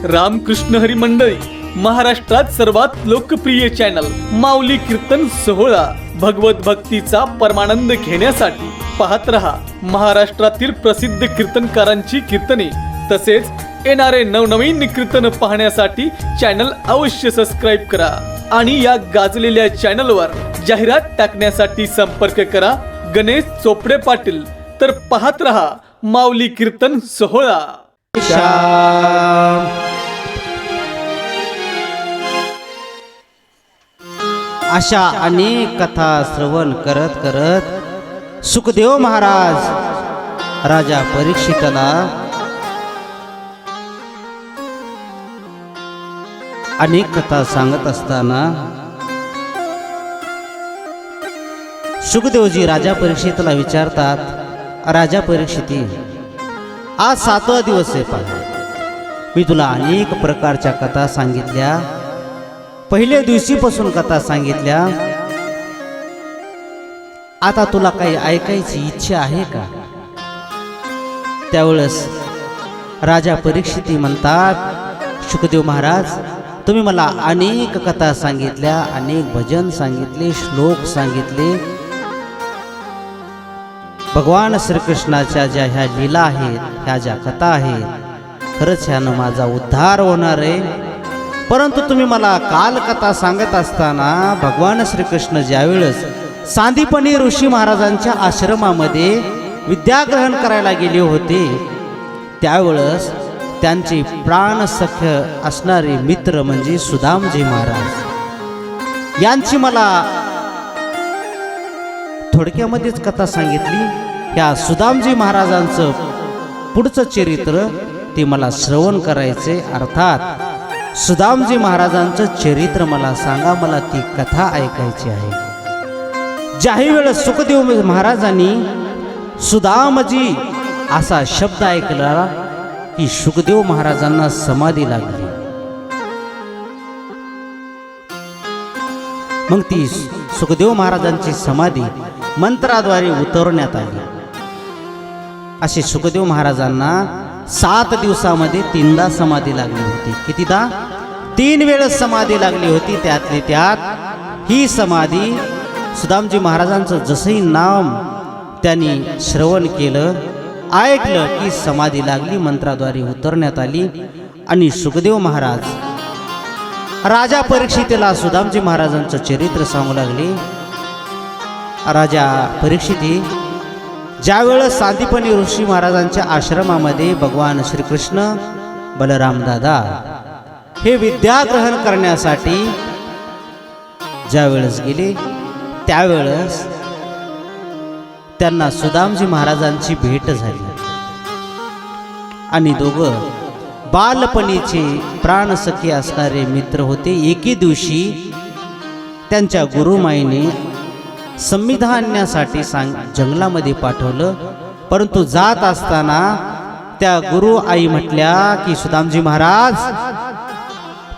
रामकृष्ण हरी मंडळी, महाराष्ट्रात सर्वात लोकप्रिय चॅनल माऊली कीर्तन सोहळा भगवत भक्तीचा परमानंद घेण्यासाठी पाहत रहा महाराष्ट्रातील प्रसिद्ध कीर्तनकारांची कीर्तने। तसेच येणारे नवनवीन कीर्तन पाहण्यासाठी चॅनल अवश्य सबस्क्राइब करा आणि या गाजलेल्या चॅनलवर जाहिरात टाकण्यासाठी संपर्क करा गणेश चोपडे पाटील। तर पाहत रहा माऊली कीर्तन सोहळा। अशा अनेक कथा श्रवण करत करत सुखदेव महाराज राजा परीक्षिताला अनेक कथा सांगत असताना सुखदेवजी राजा परीक्षिताला विचारतात, राजा परीक्षिती, आज 7वा दिवस आहे पहा, मी तुला अनेक प्रकारच्या कथा सांगितल्या, पहिल्या दिवशीपासून कथा सांगितल्या, आता तुला काही ऐकायची इच्छा आहे का? त्यावेळेस राजा परीक्षिती म्हणतात, सुखदेव महाराज, तुम्ही मला अनेक कथा सांगितल्या, अनेक भजन सांगितले, श्लोक सांगितले, भगवान श्रीकृष्णाच्या ज्या ह्या लीला आहेत, ह्या ज्या कथा आहेत, खरंच ह्यानं माझा उद्धार होणार आहे। परंतु तुम्ही मला काल कथा सांगत असताना भगवान श्रीकृष्ण ज्यावेळेस सांदीपनी ऋषी महाराजांच्या आश्रमामध्ये विद्याग्रहण करायला गेले होते, त्यावेळेस त्यांचे प्राणसख्य असणारे मित्र म्हणजे सुदामजी महाराज यांची मला थोडक्यामध्येच कथा सांगितली। ह्या सुदामजी महाराजांचं पुढचं चरित्र ते मला श्रवण करायचे, अर्थात सुदामजी महाराजांचं चरित्र मला सांगा, मला ती कथा ऐकायची आहे। ज्याही वेळेस सुखदेव महाराजांनी सुदामजी असा शब्द ऐकला की सुखदेव महाराजांना समाधी लागली। मग ती सुखदेव महाराजांची समाधी मंत्राद्वारे उतरवण्यात आली। असे सुखदेव महाराजांना 7 दिवसामध्ये 3दा समाधी लागली होती। कितीदा? 3 वेळेस समाधी लागली होती। त्यातली त्यात ही समाधी सुदामजी महाराजांचं जसंही नाम त्यांनी श्रवण केलं, ऐकलं की समाधी लागली, मंत्राद्वारे उतरण्यात आली। आणि सुखदेव महाराज राजा परीक्षितीला सुदामजी महाराजांचं चरित्र सांगू लागले। राजा परीक्षिती, ज्यावेळेस सांदीपनी ऋषी महाराजांच्या आश्रमामध्ये भगवान श्रीकृष्ण बलराम दादा हे विद्याग्रहण करण्यासाठी ज्यावेळेस गेले, त्यावेळेस त्यांना सुदामजी महाराजांची भेट झाली आणि दोघं बालपणीचे प्राणसखी असणारे मित्र होते। एके दिवशी त्यांच्या गुरुमाईने संविधा आणण्यासाठी जंगलामध्ये पाठवलं, परंतु जात असताना त्या गुरु आई म्हटल्या की सुदामजी महाराज,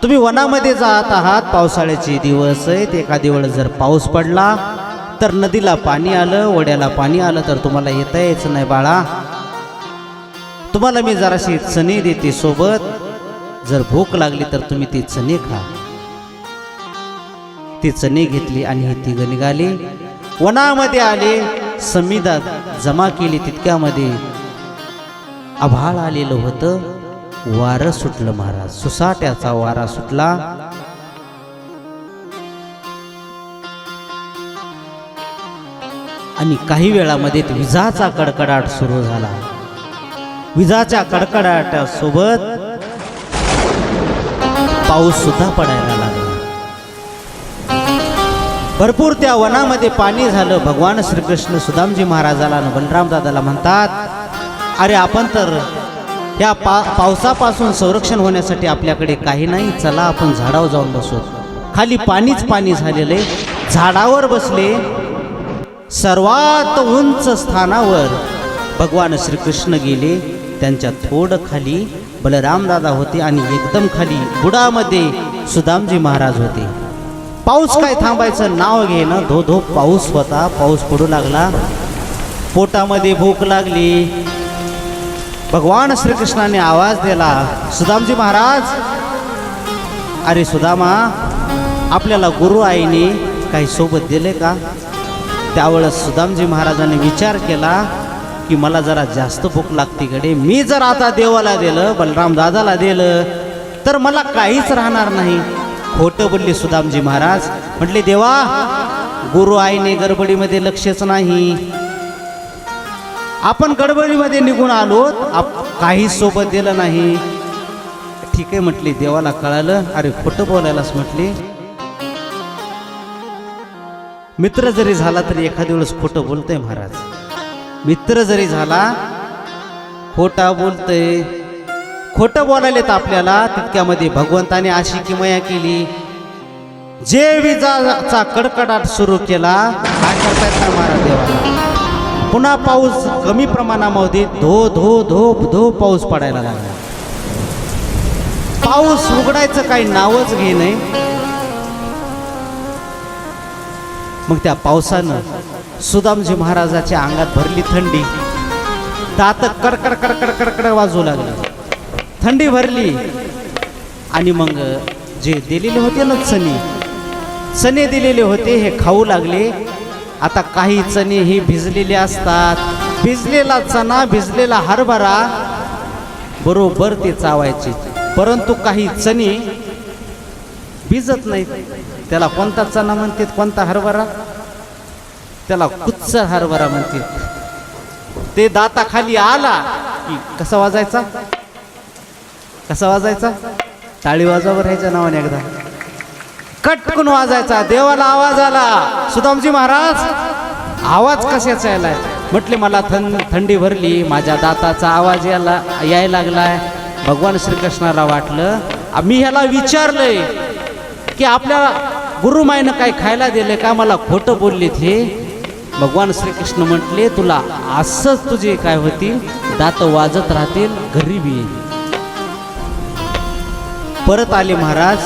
तुम्ही वनामध्ये जात आहात, पावसाळ्याचे दिवस आहेत, एखादी वेळ जर पाऊस पडला तर नदीला पाणी आलं, ओढ्याला पाणी आलं तर तुम्हाला येता यायचं नाही बाळा, तुम्हाला मी जराशी चणे देते सोबत, जर भूक लागली तर तुम्ही ती चणे खा। ती चणे घेतली आणि हे तिघं निघाले, वनामध्ये आले, संविधा जमा केली, तितक्यामध्ये आभाळ आलेलं होतं, वारं सुटलं महाराज, सुसाट्याचा वारा सुटला। आणि काही वेळामध्ये विजाचा कडकडाट सुरू झाला। विजाच्या कडकडाटासोबत पाऊस सुद्धा पडायला लागला। भरपूर त्या वनामध्ये पाणी झालं। भगवान श्रीकृष्ण सुदामजी महाराजाला आणि बलराम दादाला म्हणतात, अरे आपण तर या पावसापासून संरक्षण होण्यासाठी आपल्याकडे काही नाही, चला आपण झाडावर जाऊन बसू। खाली पाणीच पाणी झालेले, झाडावर बसले। सर्वात उंच स्थानावर भगवान श्रीकृष्ण गेले, त्यांच्या थोडं खाली बलराम दादा होते आणि एकदम खाली बुडामध्ये सुदामजी महाराज होते। पाऊस काय थांबायचं नाव घेणं, धो धो पाऊस होता, पाऊस पडू लागला। पोटामध्ये भूक लागली, भगवान श्रीकृष्णाने आवाज दिला, सुदामजी महाराज. अरे सुदामा, आपल्याला गुरु आईने काही सोबत दिले का? त्यावेळेस सुदामजी महाराजांनी विचार केला की मला जरा जास्त भूक लागते कडे. मी जर आता देवाला दिलं, बलराम दादाला दिलं, तर मला काहीच राहणार नाही. खोटं बोलले सुदामजी महाराज. म्हटले, देवा, गुरु आईने गडबडीमध्ये लक्षच नाही. आपण गडबडीमध्ये निघून आलो, काही सोबत दिलं नाही. ठीक आहे म्हटले. देवाला कळालं, अरे खोटं बोलायलाच म्हटले. मित्र जरी झाला तरी एखाद्या वेळेस खोटं बोलतंय महाराज. मित्र जरी झाला खोटा बोलतंय. खोटं बोलायला तर आपल्याला तितक्यामध्ये भगवंताने अशी किमया केली. जे विजाचा कडकडाट सुरू केला, काय करतायत ना महाराज देवाला. पुन्हा पाऊस कमी प्रमाणामध्ये धो धो धो धो पाऊस पडायला लागला. पाऊस उघडायचं काही नावच घे नाही. मग त्या पावसानं सुदामजी महाराजाच्या अंगात भरली थंडी. दात कडकड कडकड कडकड वाजू लागली. थंडी भरली. आणि मग जे दिलेले होते ना चणे दिलेले होते, हे खाऊ लागले. आता काही चणे हे भिजलेले असतात. भिजलेला चणा, भिजलेला हरभरा बरोबर ते चावायचे. परंतु काही चणे भिजत नाहीत. त्याला कोणता चणा म्हणतात, कोणता हरभरा? त्याला कुच्च हरभरा म्हणतात. ते दाताखाली आला की कसा वाजायचा? कसा वाजायचा? टाळी वाजवावर ह्याच्या नावाने एकदा कटकून वाजायचा. देवाला आवाज आला, सुदामजी महाराज, आवाज कशाचा यायलाय? म्हटले, मला थंडी भरली, माझ्या दाताचा आवाज यायला लागलाय. भगवान श्रीकृष्णाला वाटलं, मी ह्याला विचारलंय की आपल्या गुरुमाईनं काय खायला दिले का? मला खोटं बोलले ते. भगवान श्रीकृष्ण म्हटले, तुला असंच तुझे काय होतील, दात वाजत राहतील, गरीबी येईल. परत आले महाराज.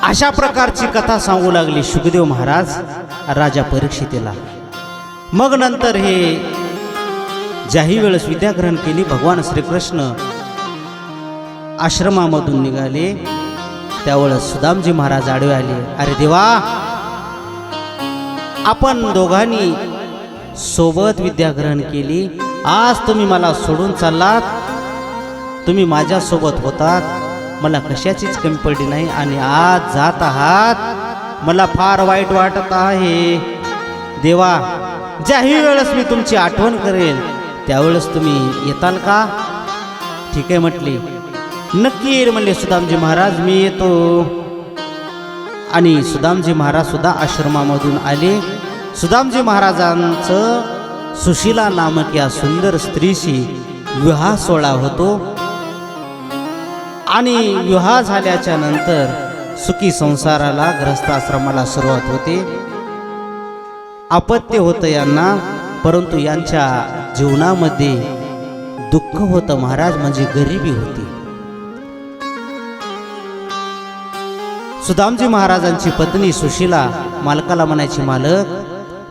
अशा प्रकारची कथा सांगू लागली शुकदेव महाराज राजा परीक्षितीला. मग नंतर हे ज्याही वेळेस विद्याग्रहण केली, भगवान श्रीकृष्ण आश्रमामधून निघाले, त्यावेळेस सुदामजी महाराज आडवे आले. अरे देवा, आपण दोघांनी सोबत विद्याग्रहण केली, आज तुम्ही मला सोडून चाललात. तुम्ही माझ्यासोबत होतात, मला कशाचीच कमी पडली नाही, आणि आज जात आहात, मला फार वाईट वाटत आहे. देवा, ज्याही वेळेस मी तुमची आठवण करेल त्यावेळेस तुम्ही येताल का? ठीक आहे म्हटले. नक्की येईल म्हणले सुदामजी महाराज, मी येतो. आणि सुदामजी महाराज सुद्धा आश्रमामधून आले. सुदामजी महाराजांचं सुशीला नामक या सुंदर स्त्रीशी विवाह सोहळा होतो. आणि विवाह झाल्याच्या नंतर सुखी संसाराला, गृहस्थाश्रमाला सुरुवात होते. अपत्य होतं यांना, परंतु यांच्या जीवनामध्ये दुःख होतं महाराज, म्हणजे गरिबी होती. सुदामजी महाराजांची पत्नी सुशीला मालकाला म्हणायची, मालक,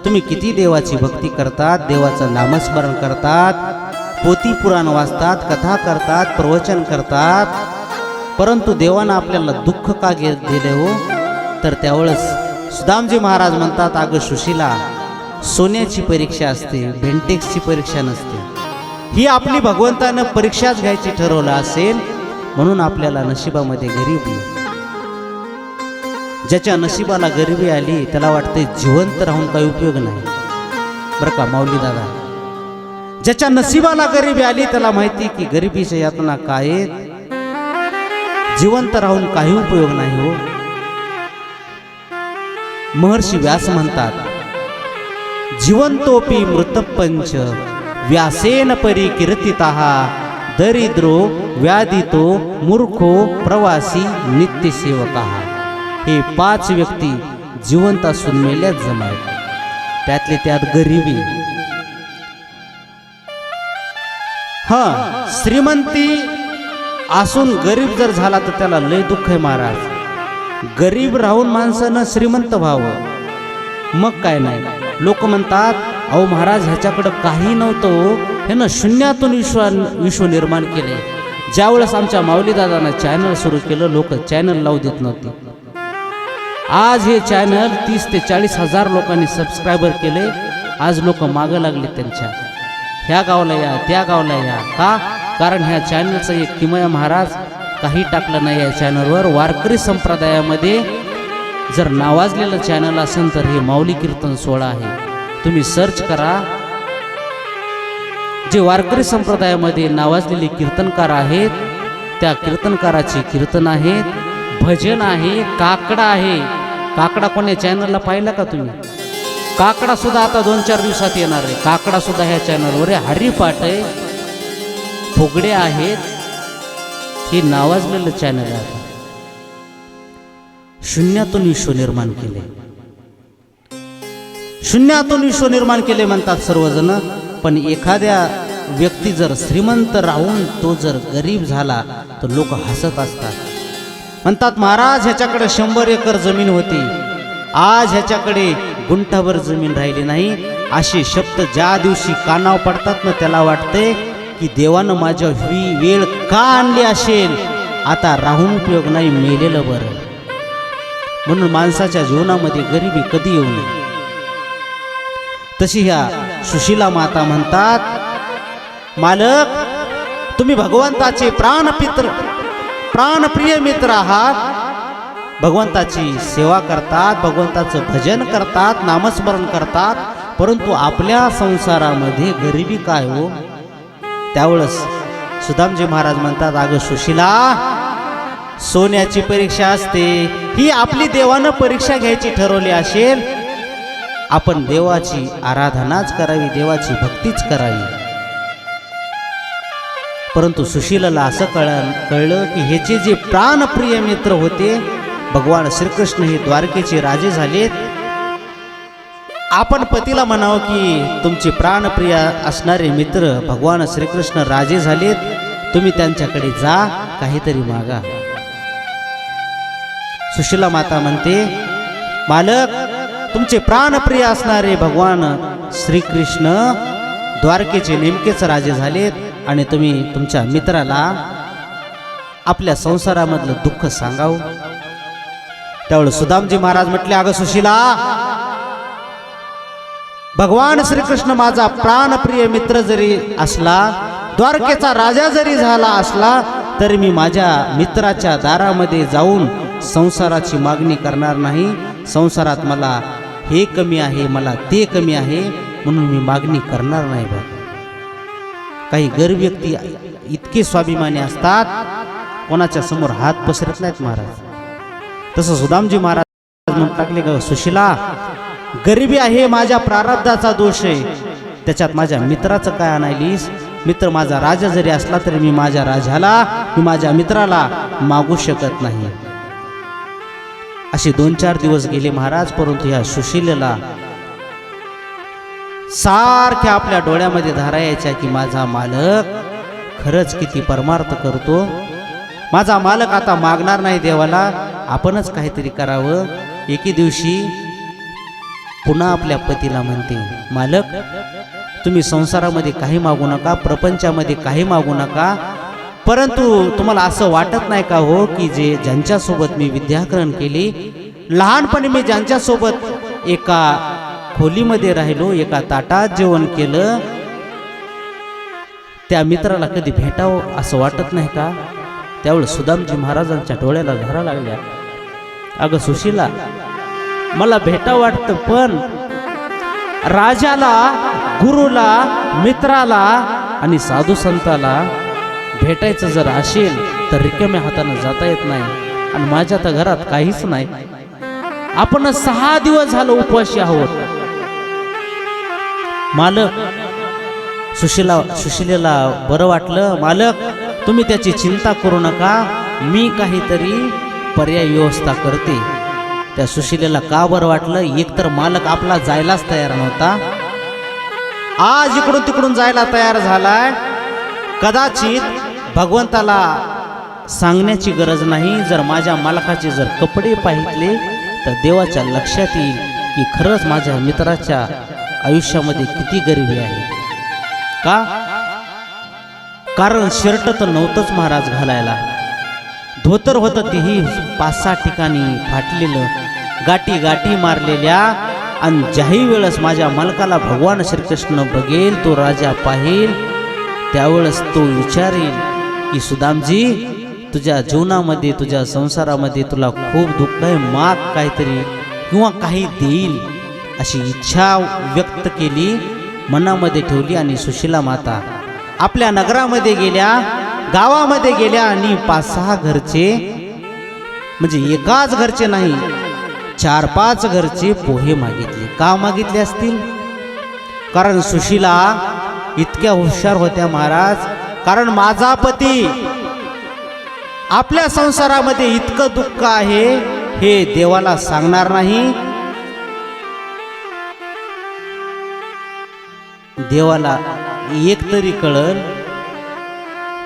तुम्ही किती देवाची भक्ती करतात, देवाचं नामस्मरण करतात, पोथी पुराण वाचतात, कथा करतात, प्रवचन करतात, परंतु देवानं आपल्याला दुःख का दिले हो? तर त्यावेळेस सुदामजी महाराज म्हणतात, अगं सुशीला, सोन्याची परीक्षा असते, बेंटेक्सची परीक्षा नसते. ही आपली भगवंतानं परीक्षाच घ्यायची ठरवलं असेल, म्हणून आपल्याला नशिबामध्ये गरिबी. ज्याच्या नशिबाला गरिबी आली त्याला वाटते जिवंत राहून काही उपयोग नाही. बरं का माऊली दादा, ज्याच्या नशिबाला गरिबी आली त्याला माहिती की गरिबीच्या यातना काय आहेत, जिवंत राहून काही उपयोग नाही हो. महर्षी व्यास म्हणतात, जिवंतोपी मृतपंच व्यासेन परी कीर्तितः दरिद्रो व्याधितो मूर्खो प्रवासी नित्यसेवकः. हे 5 व्यक्ती जिवंत असून मेल्याच जमायत, त्यातले त्यात गरिबी. श्रीमंती असून गरीब जर झाला तर त्याला लय दुःख आहे महाराज. गरीब राहून माणसानं श्रीमंत व्हावं, मग काय नाही. लोक म्हणतात अहो महाराज, ह्याच्याकडं काही नव्हतं हो. ह्यानं शून्यातून विश्व निर्माण केले. ज्यावेळेस आमच्या माऊली दादानं चॅनल सुरू केलं, लोक चॅनल लावू देत नव्हते. आज हे चॅनल 30 ते 40 हजार लोकांनी सबस्क्रायबर केले. आज लोक मागं लागले त्यांच्या, ह्या गावाला या, त्या गावाला या. का? कारण ह्या चॅनलचं एक किमया महाराज काही टाकलं नाही या चॅनलवर. वारकरी संप्रदायामध्ये जर नावाजलेलं चॅनल असेल तर हे माऊली कीर्तन सोहळा आहे. तुम्ही सर्च करा. जे वारकरी संप्रदायामध्ये नावाजलेले कीर्तनकार आहेत, त्या कीर्तनकाराची कीर्तन आहेत, भजन आहे, काकडा आहे. काकडा कोण्या चॅनलला पाहिला का तुम्ही? काकडा सुद्धा आता 2-4 दिवसात येणार आहे. काकडा सुद्धा ह्या चॅनलवर आहे. हरिपाठ आहे, फुगडे आहेत. हे नावाजलेलं चॅनल आहे. शून्यातून विश्व निर्माण केले. शून्यातून विश्व निर्माण केले म्हणतात सर्वजण. पण एखाद्या व्यक्ती जर श्रीमंत राहून तो जर गरीब झाला तर लोक हसत असतात. म्हणतात महाराज ह्याच्याकडे 100 एकर जमीन होती, आज ह्याच्याकडे गुंठाभर जमीन राहिली नाही. असे शब्द ज्या दिवशी कानावर पडतात ना, त्याला वाटते की देवानं माझ्या वेळ का आणली असेल. आता राहून उपयोग नाही, मेलेलं बरं. म्हणून माणसाच्या जीवनामध्ये गरिबी कधी येऊ नये. तशी ह्या सुशीला माता म्हणतात, मालक तुम्ही भगवंताचे प्राणप्रिय मित्र आहात. भगवंताची सेवा करतात, भगवंताचं भजन करतात, नामस्मरण करतात, परंतु आपल्या संसारामध्ये गरिबी काय हो? त्यावेळेस सुदामजी महाराज म्हणतात, अगं सुशीला, सोन्याची परीक्षा असते, ही आपली देवानं परीक्षा घ्यायची ठरवली असेल. आपण देवाची आराधनाच करावी, देवाची भक्तीच करावी. परंतु सुशीलाला असं कळलं की ह्याचे जे प्राणप्रिय मित्र होते भगवान श्रीकृष्ण हे द्वारकेचे राजे झालेत. आपण पतीला म्हणावं की तुमचे प्राणप्रिय असणारे मित्र भगवान श्रीकृष्ण राजे झालेत, तुम्ही त्यांच्याकडे जा, काहीतरी मागा. सुशीला माता म्हणते, मालक तुमचे प्राणप्रिय असणारे भगवान श्रीकृष्ण द्वारकेचे नेमकेच राजे झालेत आणि तुम्ही तुमच्या मित्राला आपल्या संसारामधलं दुःख सांगावं. त्यावेळेस सुदामजी महाराज म्हटले, अगं सुशीला, भगवान श्रीकृष्ण माझा प्राणप्रिय मित्र जरी असला, द्वारकेचा राजा जरी झाला असला, तरी मी माझ्या मित्राच्या दारामध्ये जाऊन संसाराची मागणी करणार नाही. संसारात मला हे कमी आहे, मला ते कमी आहे, म्हणून मी मागणी करणार नाही. बघ, काही गरीब व्यक्ती इतके स्वाभिमानी असतात, कोणाच्या समोर हात पसरत नाहीत महाराज. तसं सुदामजी महाराज म्हणून टाकले का, सुशीला, गरिबी आहे माझ्या प्रारब्धाचा दोष आहे, त्याच्यात माझ्या मित्राचं काय आणायलीस? मित्र माझा राजा जरी असला तरी मी माझ्या राजाला, मी माझ्या मित्राला मागू शकत नाही. असे 2-4 दिवस गेले महाराज. परंतु ह्या सुशीलेला सारख्या आपल्या डोळ्यामध्ये धारा यायच्या की माझा मालक खरंच किती परमार्थ करतो. माझा मालक आता मागणार नाही देवाला, आपणच काहीतरी करावं. एके दिवशी पुन्हा आपल्या पतीला म्हणते, मालक तुम्ही संसारामध्ये काही मागू नका, प्रपंचामध्ये काही मागू नका, परंतु तुम्हाला असं वाटत नाही का हो की ज्यांच्यासोबत मी विद्याग्रहण केली, लहानपणी मी ज्यांच्यासोबत एका खोलीमध्ये राहिलो, एका ताटात जेवण केलं, त्या मित्राला कधी भेटावं असं वाटत नाही का? त्यावेळेस सुदामजी महाराजांच्या डोळ्याला धारा लागल्या. अगं सुशीला, मला भेटावं वाटतं, पण राजाला, गुरुला, मित्राला आणि साधू संताला भेटायचं जर असेल तर रिकाम्या हातानं जाता येत नाही, आणि माझ्या तर घरात काहीच नाही. आपण 6 दिवस झालं उपवासी आहोत. मालक, सुशीलेला बरं वाटलं. मालक तुम्ही त्याची चिंता करू नका, मी काहीतरी पर्याय व्यवस्था करते. त्या सुशीलेला का बरं वाटलं? एकतर मालक आपला जायलाच तयार नव्हता, आज इकडून तिकडून जायला तयार झालाय. कदाचित भगवंताला सांगण्याची गरज नाही, जर माझ्या मालकाचे जर कपडे पाहितले तर देवाच्या लक्षात येईल की खरंच माझ्या मित्राच्या आयुष्यामध्ये किती गरिबी आहे. का? कारण शर्ट तर नव्हतंच महाराज घालायला. धोतर होतं तेही 5-6 ठिकाणी फाटलेलं, गाठी गाठी मारलेल्या. आणि ज्याही वेळेस माझ्या मालकाला भगवान श्रीकृष्ण बघेल, तो राजा पाहिल, त्यावेळेस तो विचारेल की सुदामजी, तुझ्या जीवनामध्ये, तुझ्या संसारामध्ये तुला खूप दुःख आहे, माग काहीतरी किंवा काही देईल, अशी इच्छा व्यक्त केली, मनामध्ये ठेवली. आणि सुशीला माता आपल्या नगरामध्ये गेल्या, गावामध्ये गेल्या आणि 5-6 घरचे, म्हणजे एकाच घरचे नाही, 4-5 घरचे पोहे मागितले. का मागितले असतील? कारण सुशीला इतक्या हुशार होत्या महाराज. कारण माझा पती आपल्या संसारामध्ये इतकं दुःख आहे हे देवाला सांगणार नाही. देवाला एक तरी कळल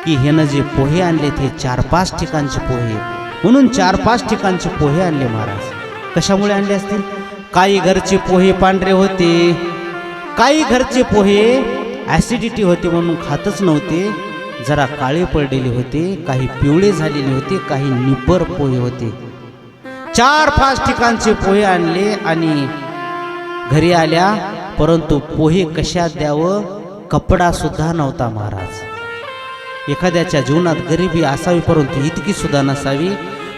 की ह्यानं जे पोहे आणले ते 4-5 ठिकाणचे पोहे, म्हणून 4-5 ठिकाणचे पोहे आणले महाराज. कशामुळे आणले असतील? काही घरचे पोहे पांढरे होते, काही घरचे पोहे ॲसिडिटी होते म्हणून खातच नव्हते, जरा काळे पडलेले होते, काही पिवळे झालेले होते, काही निपर पोहे होते. 4-5 ठिकाणचे पोहे आणले आणि घरी आल्या. परंतु पोहे कशात द्यावं, कपडा सुद्धा नव्हता महाराज. एखाद्याच्या जीवनात गरिबी असावी परंतु इतकी सुद्धा नसावी,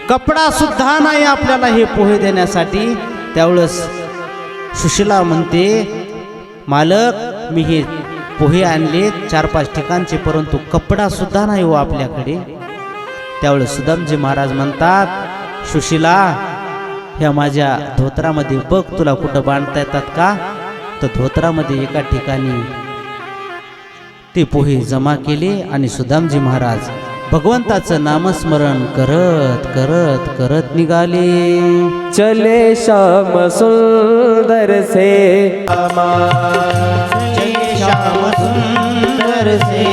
कपडा सुद्धा नाही आपल्याला हे पोहे देण्यासाठी. त्यावेळेस सुशीला म्हणते, मालक मी हे पोहे आणले 4-5 ठिकाणचे, परंतु कपडा सुद्धा नाही हो आपल्याकडे. त्यावेळेस सुदामजी महाराज म्हणतात, सुशीला ह्या माझ्या धोत्रामध्ये बघ, तुला कुठं बांधता येतात का? तर धोत्रामध्ये एका ठिकाणी ते पोहे जमा केले आणि सुदामजी महाराज भगवंताचं नामस्मरण करत करत करत निघाले. चले श्याम सुंदर से, चले श्याम सुंदर से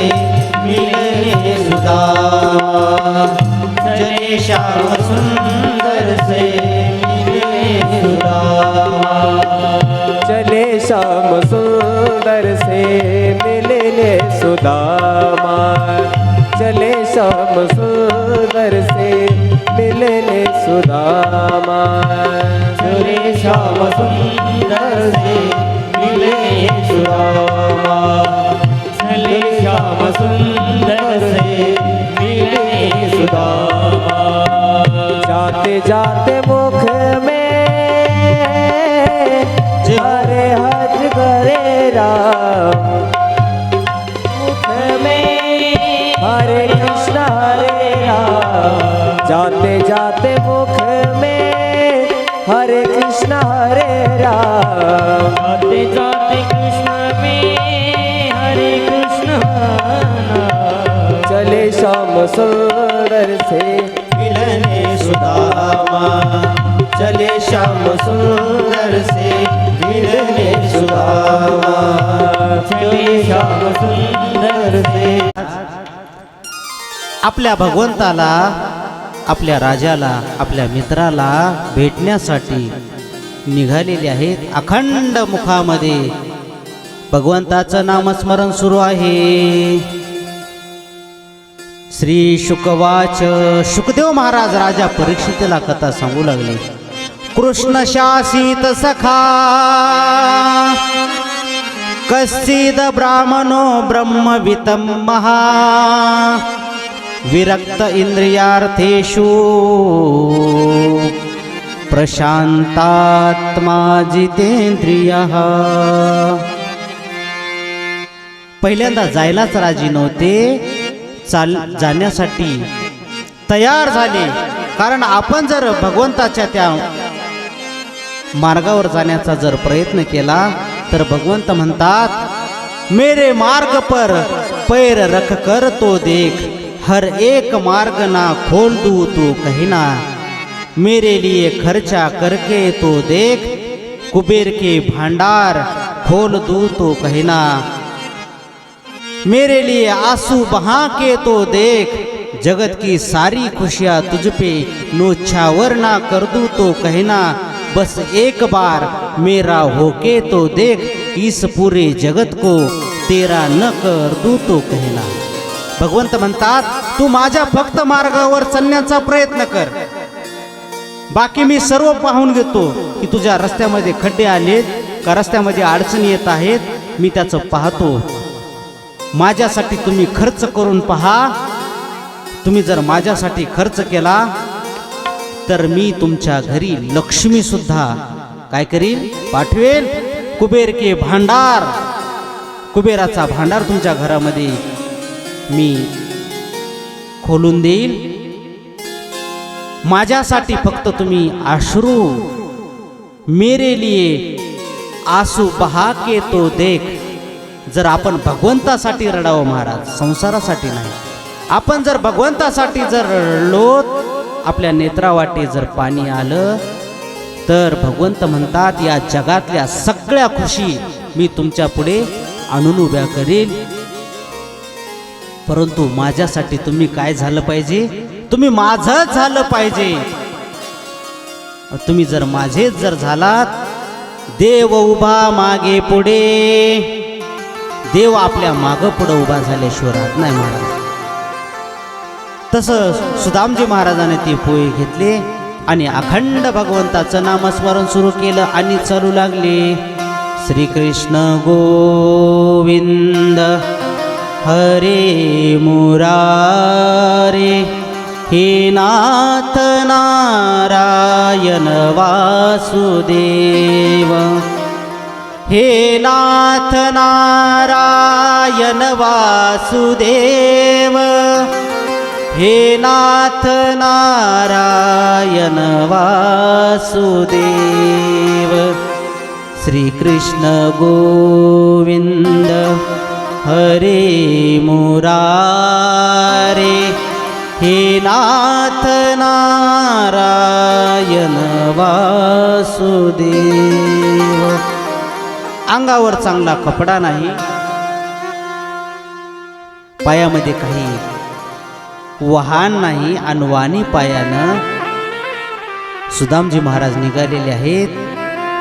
मिले सुदामा, चले श्याम सुंदर से मिले सुदामा, चले श्याम सुंदर से मिलने सुदामा, चले श्याम सुंदर से मिलने सुदामा, चले श्याम सुंदर से मिले सुदामा, चले श्याम सुंदर से मिले सुदामा. जाते जाते मुख में हरे हज करे राम, मुख में हरे कृष्ण हरे राम, जाते जाते मुख में हरे कृष्ण हरे राम, जाते जाते कृष्ण में हरे कृष्ण, चले श्याम सुंदर से मिलने सुदामा, चले श्याम सुंदर से मिलने सुदामा, चले श्याम सुंदर से. आपल्या भगवंताला, आपल्या राजाला, आपल्या मित्राला भेटण्यासाठी निघालेले आहेत. अखंड मुखामध्ये भगवंताचं नामस्मरण सुरू आहे. श्री शुकवाच. शुकदेव महाराज राजा परीक्षितला कथा सांगू लागले. कृष्ण शासित सखा कश्चिद ब्राह्मणो ब्रह्मवितं महा, विरक्त इंद्रियार्थेषु प्रशांतात्मा जितेंद्रियः. पहिल्यांदा जायलाच राजी नव्हते, जाण्यासाठी तयार झाले. कारण आपण जर भगवंताच्या त्या मार्गावर जाण्याचा जर प्रयत्न केला तर भगवंत म्हणतात, मेरे मार्ग पर पैर रख कर तो देख, हर एक मार्ग ना खोल दूँ तो कहना, मेरे लिए खर्चा करके तो देख, कुबेर के भांडार खोल दूँ तो कहना, मेरे लिए आंसू बहा के तो देख, जगत की सारी खुशियाँ तुझ पे नोछावर ना कर दूँ तो कहना, बस एक बार मेरा होके तो देख, इस पूरे जगत को तेरा न कर तू तो कहना. भगवंत म्हणतात तू माझ्या फक्त मार्गावर चालण्याचा प्रयत्न कर, बाकी मी सर्व पाहून घेतो की तुझ्या रस्त्यामध्ये खड्डे आलेत का रस्त्यामध्ये अडचणी येत आहेत, मी त्याचं पाहतो. माझ्यासाठी तुम्ही खर्च करून पहा. तुम्ही जर माझ्यासाठी खर्च केला तर मी तुमच्या घरी लक्ष्मी सुद्धा काय करील, पाठवेल. कुबेर के भांडार, कुबेराचा भांडार तुमच्या घरामध्ये मी खोलून देईल. माझ्यासाठी फक्त तुम्ही अश्रू, मेरे लिए आंसू बहा के तो देख. जर आपण भगवंतासाठी रडावं महाराज, संसारासाठी नाही. आपण जर भगवंतासाठी जर रडलो, आपल्या नेत्रावाटे जर पाणी आलं, तर भगवंत म्हणतात या जगातल्या सगळ्या खुशी मी तुमच्या पुढे आणून उभ्या करेल. परंतु माझ्यासाठी तुम्ही काय झालं पाहिजे, तुम्ही माझंच झालं पाहिजे. तुम्ही जर माझेच जर झालात, देव उभा मागे पुढे, देव आपल्या मागं पुढं उभा झाल्याशिवाय राहत नाही महाराज. तसं सुदामजी महाराजाने ते पोहे घेतले आणि अखंड भगवंताचं नामस्मरण सुरू केलं आणि चालू लागले. श्रीकृष्ण गोविंद हरे मुरारे, हे नाथ नारायण वासुदेव, हे नाथ नारायण वासुदेव, हे नाथ नारायण वासुदेव. श्रीकृष्ण गोविंद हरे मुरारे, हे नाथ नारायण वासुदेव. अंगावर चांगला कपडा नाही, पायामध्ये काही वाहन नाही, अनवाणी पायानं सुदामजी महाराज निघालेले आहेत.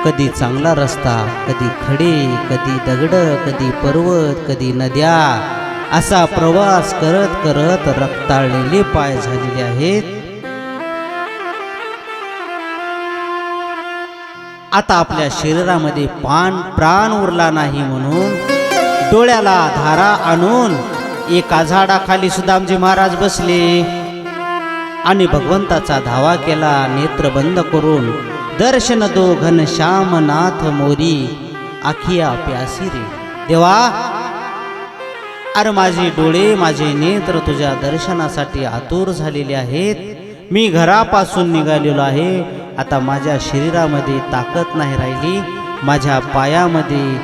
कधी चांगला रस्ता, कधी खडे, कधी दगड, कधी पर्वत, कधी नद्या, असा प्रवास करत करत रक्ताळलेले पाय झालेले आहेत. आता आपल्या शरीरामध्ये प्राण उरला नाही म्हणून डोळ्याला धारा आणून एका झाडाखाली सुदामजी महाराज बसले आणि भगवंताचा धावा केला. नेत्र बंद करून दर्शन दो घनश्याम नाथ मोरी, आखिया प्यासी रे. देवा, अरे माझे डोळे, माझे नेत्र तुझ्या दर्शनासाठी आतुर झालेले आहेत. मी घरापासून निघालेलो आहे, आता माझ्या शरीरामध्ये ताकद नाही राहिली, माझ्या पायामध्ये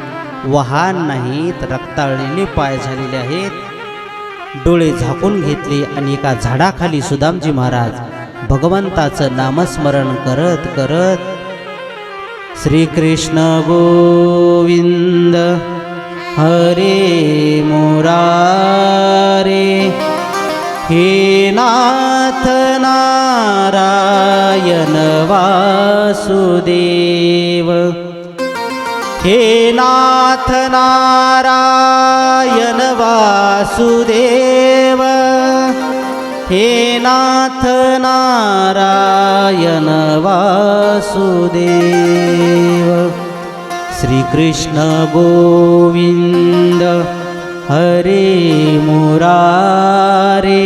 वाहन नाहीत, रक्ताळलेले पाय झालेले आहेत. डोळे झाकून घेतले आणि एका झाडाखाली सुदामजी महाराज भगवंताचं नामस्मरण करत करत श्रीकृष्ण गोविंद हरे मुरारे, हे नाथ नारायण वासुदेव, हे नाथ नारायण वासुदेव, हे नाथ नारायण वासुदेव. श्रीकृष्ण गोविंद हरे मुरारे,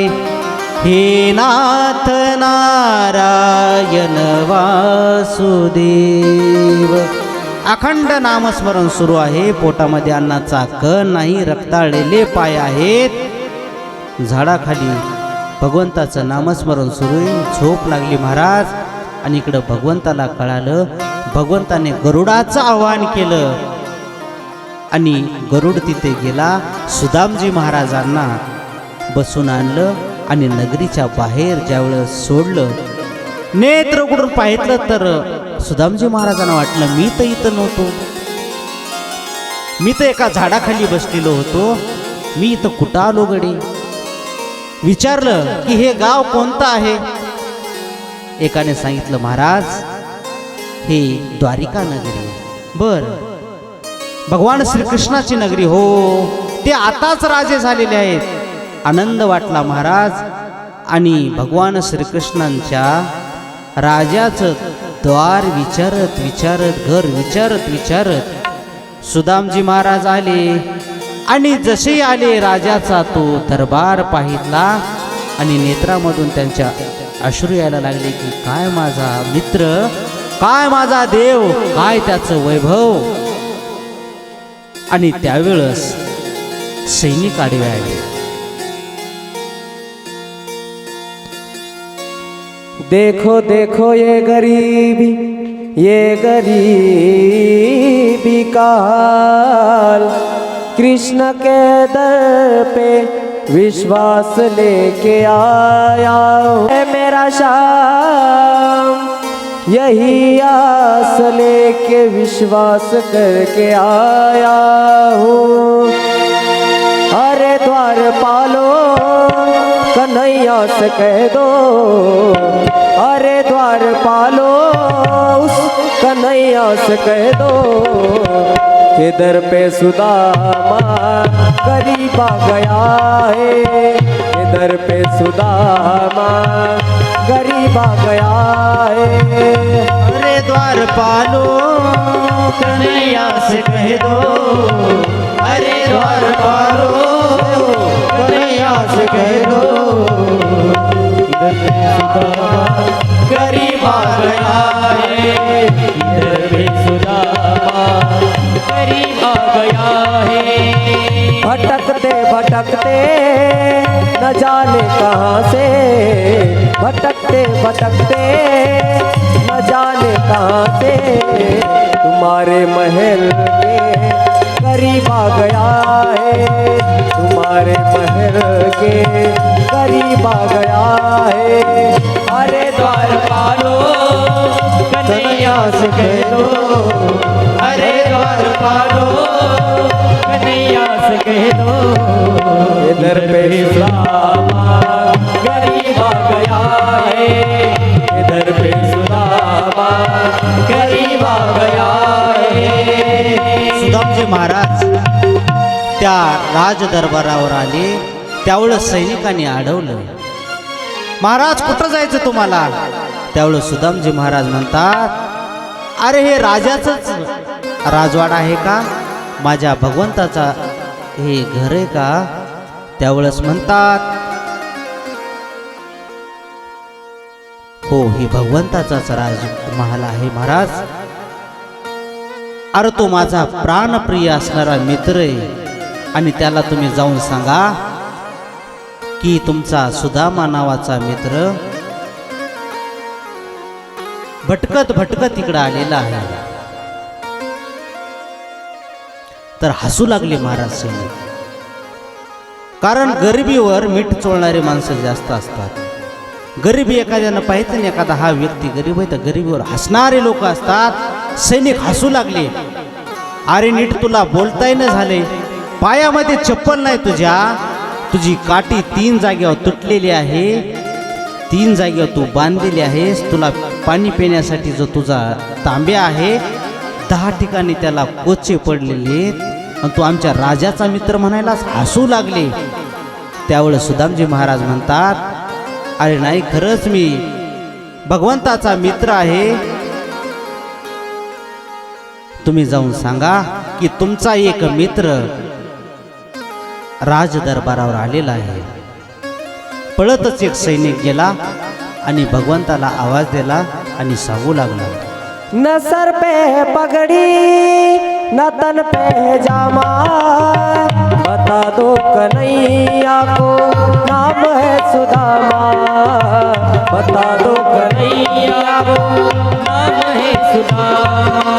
हे नाथ नारायण वासुदेव. अखंड नामस्मरण सुरू आहे. पोटामध्ये अन्नाचा कण नाही, रक्ताळलेले पाय आहेत. झाडाखाली भगवंताचं नामस्मरण सुरू आहे. झोप लागली महाराज. आणि इकडं भगवंताला कळालं, भगवंताने गरुडाचं आवाहन केलं आणि गरुड तिथे गेला. सुदामजी महाराजांना बसून आणलं आणि नगरीच्या बाहेर ज्यावेळेस सोडलं, नेत्र उघडून पाहितलं तर सुदामजी महाराजांना वाटलं मी तर इथं नव्हतो, मी तर एका झाडाखाली बसलेलो होतो, मी इथं कुठं आलो गडे. विचारलं की हे गाव कोणतं आहे. एकाने सांगितलं महाराज हे द्वारिका नगरी. बर भगवान श्रीकृष्णाची नगरी. हो, ते आताच राजे झालेले आहेत. आनंद वाटला महाराज. आणि भगवान श्रीकृष्णांच्या राजाचं द्वार विचारत विचारत, घर विचारत विचारत सुदामजी महाराज आले. आणि जसे आले राजाचा तो दरबार पाहितला आणि नेत्रामधून त्यांच्या अश्रू यायला लागले की काय माझा मित्र, काय माझा देव, काय त्याचं वैभव. आणि त्यावेळेस सैनिक आडवे आले. देखो देखो ये गरीबी का हाल, कृष्ण के दर पे विश्वास लेके आया है मेरा श्याम, यही आस लेके विश्वास करके आया हूँ. अरे द्वारपालो कन्हैया से कह दो, अरे द्वारपालो उस कन्हैया से कह दो कि दर पे सुदामा गरीब आ गया है, कि दर पे सुदामा गरीब आ गया है. अरे द्वारपालो कन्हैया से कह दो, अरे द्वारपालो कन्हैया से कह दो, गरीब आ गया है, इधर पे सुदामा गरीब आ गया है. भटकते भटकते न जाने कहाँ से, भटकते भटकते न जाने कहाँ से तुम्हारे महल के करीब आ गया है, तुम्हारे महल के करीब आ गया है. अरे द्वारपालो कन्हैया से कह दो, अरे द्वारपालो कन्हैया से कह दो, इधर पे सुदामा गरीब आ गया है, इधर पे सुदामा गरीब आ गया है. सुदामजी महाराज त्या राज दरबारावर आले. त्यावेळेस सैनिकांनी अडवलं, महाराज कुठं जायचं तुम्हाला. त्यावेळेस सुदामजी महाराज म्हणतात, अरे हे राजाचंच राजवाडा आहे का, माझ्या भगवंताचा हे घर आहे का. त्यावेळेस म्हणतात, हो हे भगवंताचाच राजमहाल आहे महाराज. अरे तो माझा प्राणप्रिय असणारा मित्र आहे. आणि त्याला तुम्ही जाऊन सांगा की तुमचा सुदामा नावाचा मित्र भटकत भटकत इकडं आलेला आहे. तर हसू लागले महाराज सैनिक. कारण गरिबीवर मीठ चोळणारे माणसं जास्त असतात. गरिबी एखाद्यानं पाहिजे नाही, एखादा हा व्यक्ती गरीब आहे तर गरिबीवर हसणारे लोक असतात. सैनिक हसू लागले. अरे नीट तुला बोलताही न झाले, पायामध्ये चप्पल नाही तुझ्या, तुझी काठी 3 जागेवर तुटलेली आहे, 3 जागेवर तू बांधलेली आहेस. तुला पाणी पिण्यासाठी जो तुझा तांब्या आहे 10 ठिकाणी त्याला कोचे पडलेले आणि तू आमच्या राजाचा मित्र म्हणायलाच हसू लागले. त्यावेळेस सुदामजी महाराज म्हणतात, अरे नाही खरंच मी भगवंताचा मित्र आहे. तुम्ही जाऊन सांगा की तुमचा एक मित्र राज दरबारावर आलेला आहे. पळतच एक सैनिक गेला आणि भगवंताला आवाज दिला आणि सांगू लागला, न सर पे पगड़ी न तन पे जामा, बता दो कन्हैया को नाम है सुदामा, बता दो कन्हैया को नाम है सुदामा,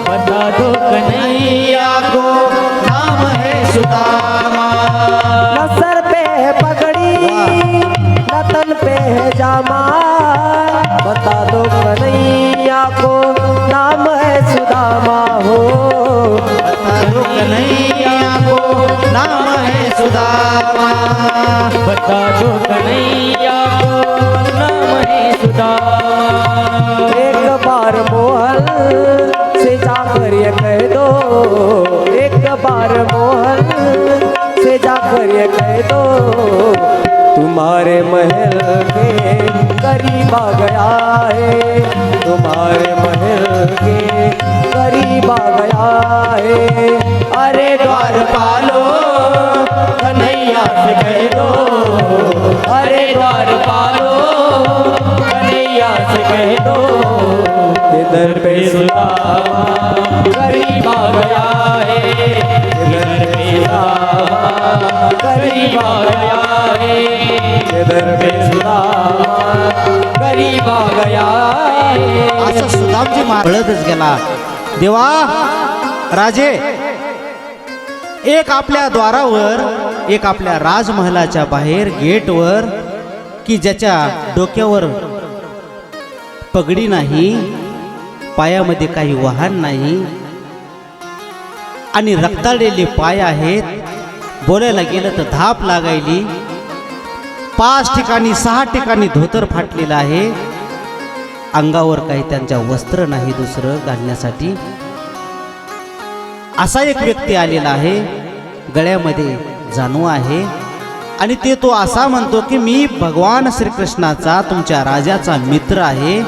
बता दो कन्हैया को नाम है सुदामा. न सर पे पगड़ी न तन पे जामा, बता दो कन्हैया को नाम है सुदामा. हो बता दो कन्हैया को नाम है सुदामा, बता दो कन्हैया को नाम है सुदामा. एक बार मोहन से जाकर ये कह दो, तुम्हारे महल के करीब आ गया है, तुम्हारे महल के करीब आ गया है। अरे द्वारपालो कन्हैया से कह दो, अरे द्वारपालो कन्हैया से कह दो, इधर पे सुदामा करीब आ गया है, इधर पे सुदामा करीब आ गया है, इधर पे सुदामा करीब आ गया है। असं सुदामजी पळतच गेला. देवा राजे, एक आपल्या द्वारावर, एक आपल्या राजमहालाच्या बाहेर गेटवर, की ज्याच्या डोक्यावर पगडी नाही, पायामध्ये काही वाहन नाही आणि रक्ताळलेले पाय आहेत. बोलायला गेलं तर धाप लागायली. 5 ठिकाणी 6 ठिकाणी धोतर फाटलेलं आहे. अंगावर काही त्यांच्या वस्त्र नाही दुसरं घालण्यासाठी. असा एक व्यक्ती आलेला आहे, गळ्यामध्ये जानू आहे आणि ते तो असा म्हणतो की मी भगवान श्रीकृष्णाचा, तुमच्या राजाचा मित्र आहे.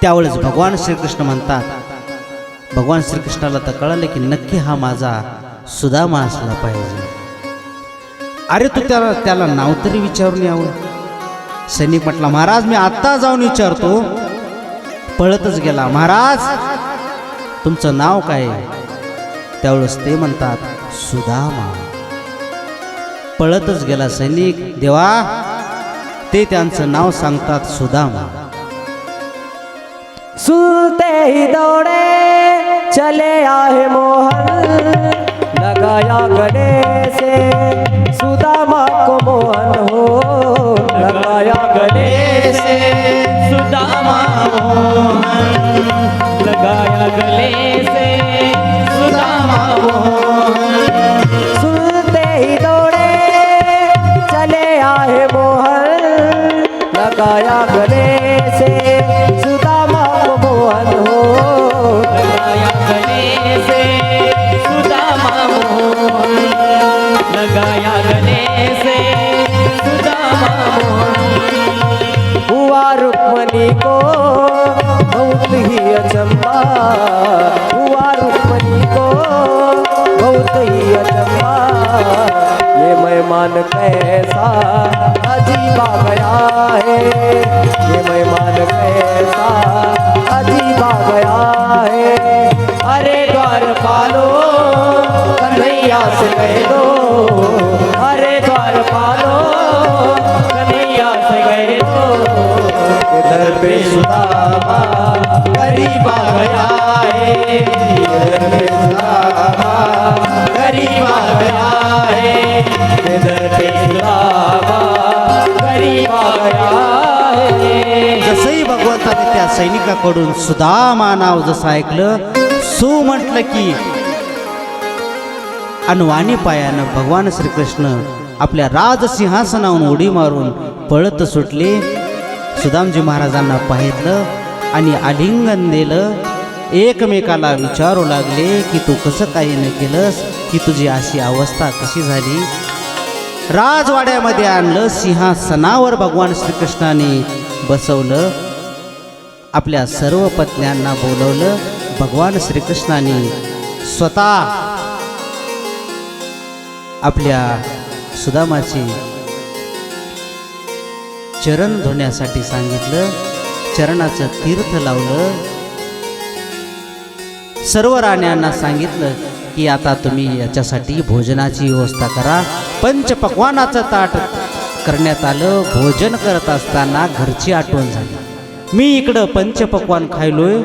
त्यावेळेस भगवान श्रीकृष्ण म्हणतात, भगवान श्रीकृष्णाला तर कळलं की नक्की हा माझा सुदामा असला पाहिजे. अरे तू त्याला नाव तरी विचारून यावं. सैनिक म्हटला, महाराज मी आत्ता जाऊन विचारतो. पळतच गेला. महाराज तुमचं नाव काय? त्यावेळेस ते म्हणतात सुदामा. पळतच गेला सैनिक. देवा, ते त्यांचं नाव सांगतात सुदामा. सुनते ही दौड़े चले आए मोहन, लगाया गले से सुदामा को मोहन हो, लगाया गले से सुदामा मोहन, लगाया गले से सुदामा मोहन। सुनते ही दौड़े चले आए मोहन, लगाया गले से सुदामा को मोहन हो, लगाया गले से सुदामा मोहन, लगाया गले से सुदामा मोहन। हुआ रुक्मणी को बहुत ही अचंबा, हुआ रुक्मणी को बहुत ही अचंबा, ये मेहमान कैसा अजीब आ गया है, ये मेहमान कैसा अजीब आ गया है। अरे द्वारपालो कन्हैया से कह दो, अरे द्वारपालो कन्हैया से कह दो, इधर पे सुदामा करीब आ गया है, इधर पे सुदामा करीब आ गया है, इधर पे सुदामा करीब आ गया है। जसंही भगवंताने त्या सैनिकाकडून सुदामा नाव जसं ऐकलं, सु म्हटलं की अनवाणी पायानं भगवान श्रीकृष्ण आपल्या राजसिंहासनावरून उडी मारून पळत सुटले. सुदामजी महाराजांना पाहिलं आणि आलिंगन दिलं. एकमेकाला विचारू लागले की तू कसं काही न केलंस, की तुझी अशी अवस्था कशी झाली. राजवाड्यामध्ये आणलं, सिंहासनावर भगवान श्रीकृष्णाने बसवलं. आपल्या सर्व पत्न्यांना बोलवलं. भगवान श्रीकृष्णाने स्वतः आपल्या सुदामाची चरण धुण्यासाठी सांगितलं. चरणाचं तीर्थ लावलं. सर्व राण्यांना सांगितलं की आता तुम्ही याच्यासाठी भोजनाची व्यवस्था करा. पंचपक्वानाचं ताट करण्यात आलं. भोजन करत असताना घरची आठवण झाली. मी इकडं पंचपक्वान खायलोय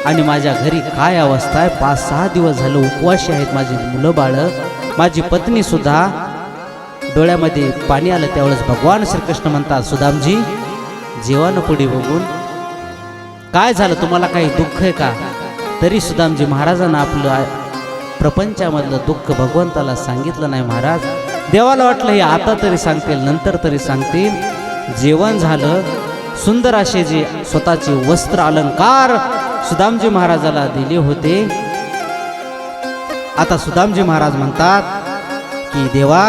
आणि माझ्या घरी काय अवस्था आहे. 5-6 दिवस झालं उपवासी आहेत माझी मुलं बाळं, माझी पत्नी सुद्धा. डोळ्यामध्ये पाणी आलं. त्यावेळेस भगवान श्रीकृष्ण म्हणतात, सुदामजी जेवण पुढे बघून काय झालं, तुम्हाला काही दुःख आहे का? तरी सुदामजी महाराजांना आपलं प्रपंचामधलं दुःख भगवंताला सांगितलं नाही. महाराज, देवाला वाटलं हे आता तरी सांगतील, नंतर तरी सांगतील. जेवण झालं. सुंदर असे जे स्वतःचे वस्त्र अलंकार सुदामजी महाराजाला दिले होते. आता सुदामजी महाराज म्हणतात की देवा,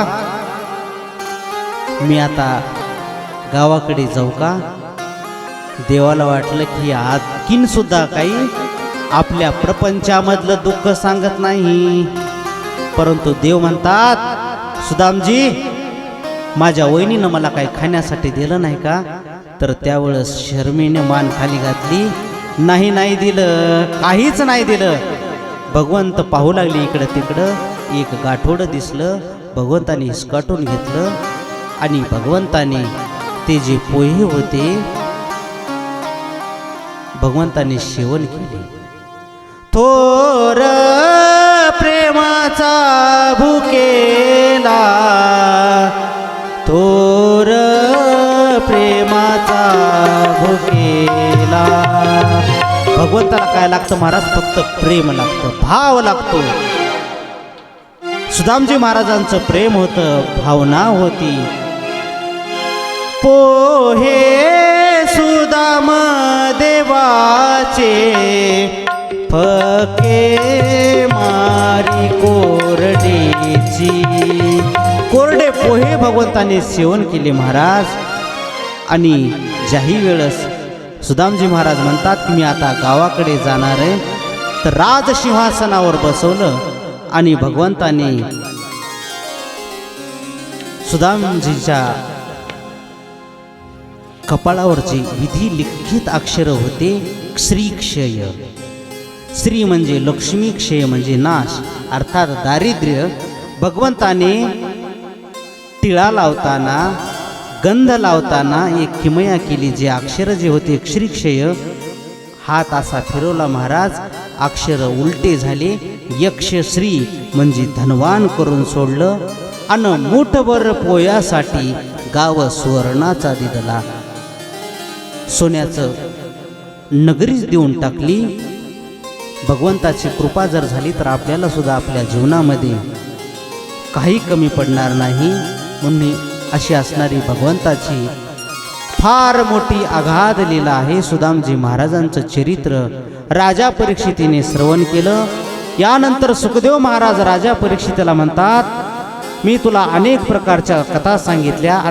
मी आता गावाकडे जाऊ का? देवाला वाटलं की आणखीन सुद्धा काही आपल्या प्रपंचामधलं दुःख सांगत नाही. परंतु देव म्हणतात, सुदामजी, माझ्या वहिनीनं मला काही खाण्यासाठी दिलं नाही का? तर त्यावेळेस शर्मीने मान खाली घातली. नाही, नाही दिलं, काहीच नाही दिलं. भगवंत पाहू लागले इकडं तिकडं. एक गाठोडं दिसलं. भगवंताने हिसकाटून घेतलं आणि भगवंताने ते जे पोहे होते भगवंताने सेवन केले. थोर प्रेमाचा भुकेला, थोर प्रेमाचा भुकेला. भगवंताला काय लागतं महाराज? फक्त प्रेम लागतं, भाव लागतो. सुदामजी महाराजांचं प्रेम होतं, भावना होती. पोहे सुदाम देवाचे, फके मारी कोरडेची. कोरडे पोहे भगवंताने सेवन केले महाराज. आणि ज्याही वेळेस सुदामजी महाराज म्हणतात की मी आता गावाकडे जाणार आहे, तर राजसिंहासनावर बसवलं आणि भगवंताने सुदामजीच्या कपाळावरची विधी लिखित अक्षर होते श्रीक्षय. श्री म्हणजे लक्ष्मी, क्षय म्हणजे नाश, अर्थात दारिद्र्य. भगवंताने टिळा लावताना, गंध लावताना एक किमया केली. जे अक्षर जे होते श्रीक्षय, हात असा फिरवला महाराज, अक्षर उलटे झाले. यक्ष श्री म्हणजे धनवान करून सोडलं. अन मुठभर पोयासाठी गाव सुवर्णाचा दिदला. सोन्याचं नगरीच देऊन टाकली. भगवंताची कृपा जर झाली तर आपल्याला सुद्धा आपल्या जीवनामध्ये काही कमी पडणार नाही. म्हणून अशी असणारी भगवंताची फार मोठी अगाध लीला आहे. सुदामजी महाराजांचं चरित्र राजा परीक्षितीने श्रवण केलं. यानंतर सुखदेव महाराज राजा परीक्षितीला म्हणतात, मी तुला अनेक प्रकारच्या कथा सांगितल्या.